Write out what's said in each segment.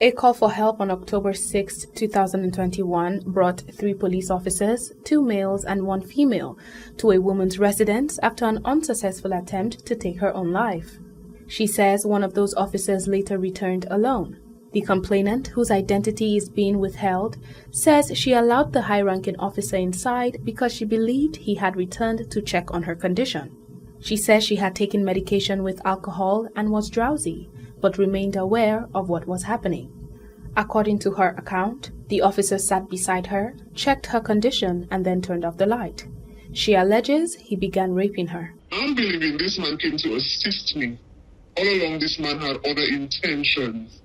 A call for help on October 6, 2021 brought 3 police officers, 2 males and 1 female, to a woman's residence after an unsuccessful attempt to take her own life. She says one of those officers later returned alone. The complainant, whose identity is being withheld, says she allowed the high-ranking officer inside because she believed he had returned to check on her condition. She says she had taken medication with alcohol and was drowsy, but remained aware of what was happening. According to her account, the officer sat beside her, checked her condition, and then turned off the light. She alleges he began raping her. I'm believing this man came to assist me. All along, this man had other intentions.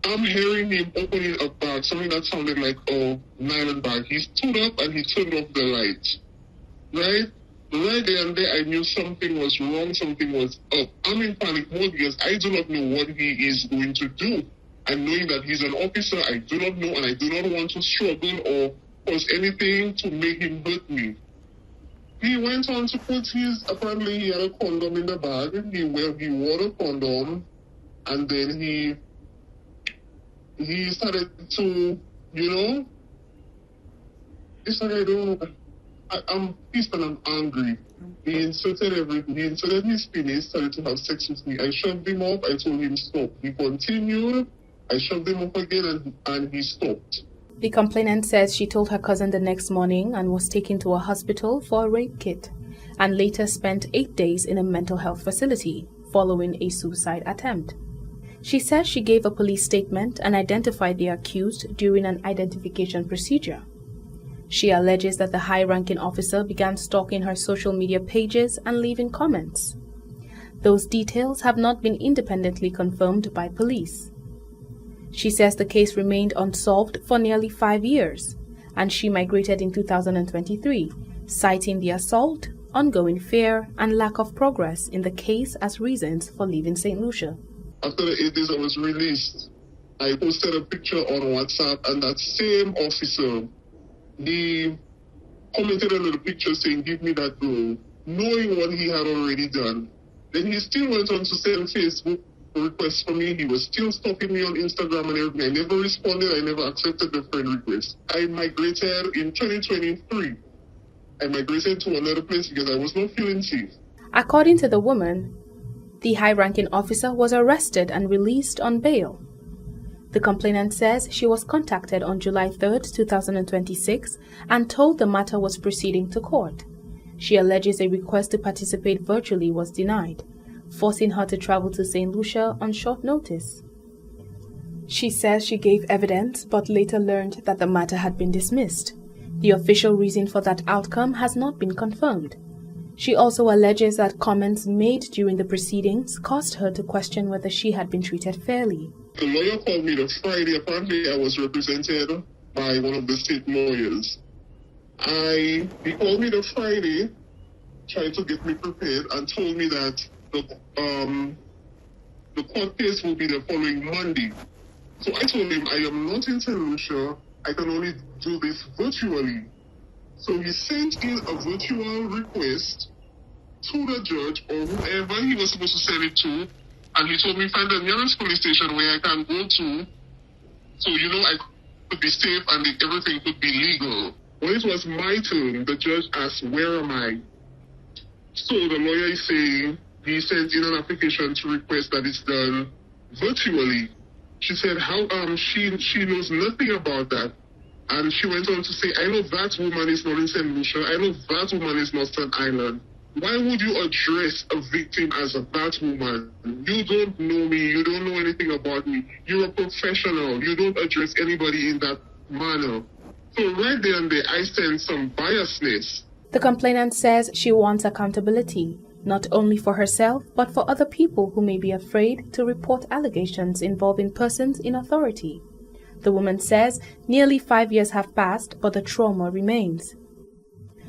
I'm hearing him opening a bag, something that sounded like a nylon bag. He stood up and he turned off the light. Right there and there, I knew something was wrong, something was up. I'm in panic mode because I do not know what he is going to do. And knowing that he's an officer, I do not know, and I do not want to struggle or cause anything to make him hurt me. He went on to put apparently he had a condom in the bag. He wore a condom, and then he started to, he started, I'm pissed and I'm angry. He inserted everything. He inserted his penis, started to have sex with me. I shoved him off. I told him stop. He continued. I shoved him off again and he stopped. The complainant says she told her cousin the next morning and was taken to a hospital for a rape kit, and later spent 8 days in a mental health facility following a suicide attempt. She says she gave a police statement and identified the accused during an identification procedure. She alleges that the high-ranking officer began stalking her social media pages and leaving comments. Those details have not been independently confirmed by police. She says the case remained unsolved for nearly 5 years, and she migrated in 2023, citing the assault, ongoing fear, and lack of progress in the case as reasons for leaving St. Lucia. After the 8 days I was released, I posted a picture on WhatsApp, and that same officer, he commented on the picture saying, "Give me that girl," knowing what he had already done. Then he still went on to send Facebook requests for me. He was still stalking me on Instagram and everything. I never responded. I never accepted the friend request. I migrated in 2023. I migrated to another place because I was not feeling safe. According to the woman, the high-ranking officer was arrested and released on bail. The complainant says she was contacted on July 3, 2026 and told the matter was proceeding to court. She alleges a request to participate virtually was denied, forcing her to travel to St. Lucia on short notice. She says she gave evidence but later learned that the matter had been dismissed. The official reason for that outcome has not been confirmed. She also alleges that comments made during the proceedings caused her to question whether she had been treated fairly. The lawyer called me the Friday. Apparently, I was represented by one of the state lawyers. He called me the Friday, tried to get me prepared, and told me that the court case will be the following Monday. So I told him I am not in Saint Lucia. I can only do this virtually. So he sent in a virtual request to the judge or whoever he was supposed to send it to. And he told me, find the nearest police station where I can go to, so I could be safe and everything could be legal. When it was my turn, the judge asked, where am I? So the lawyer is saying he sent in an application to request that it's done virtually. She said she knows nothing about that. And she went on to say, I know that woman is not in St. Lucia. I know that woman is not Staten Island. Why would you address a victim as that woman? You don't know me. You don't know anything about me. You're a professional. You don't address anybody in that manner. So right there and there, I sense some biasness. The complainant says she wants accountability, not only for herself, but for other people who may be afraid to report allegations involving persons in authority. The woman says nearly 5 years have passed, but the trauma remains.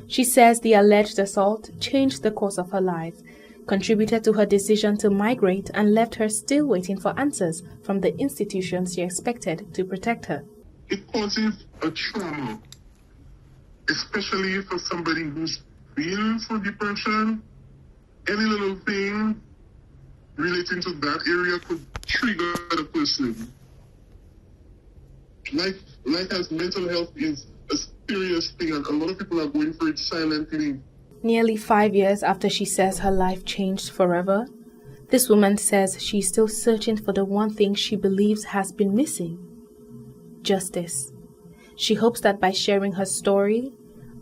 She says the alleged assault changed the course of her life, contributed to her decision to migrate, and left her still waiting for answers from the institutions she expected to protect her. It causes a trauma, especially for somebody who's been through depression. Any little thing relating to that area could trigger the person. Life as mental health is a serious thing, and a lot of people are going through it silently. Nearly 5 years after she says her life changed forever, this woman says she's still searching for the one thing she believes has been missing: justice. She hopes that by sharing her story,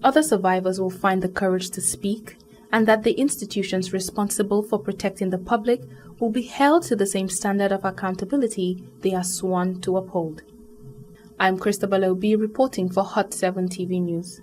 other survivors will find the courage to speak, and that the institutions responsible for protecting the public will be held to the same standard of accountability they are sworn to uphold. I'm Christabel Obi reporting for Hot 7 TV News.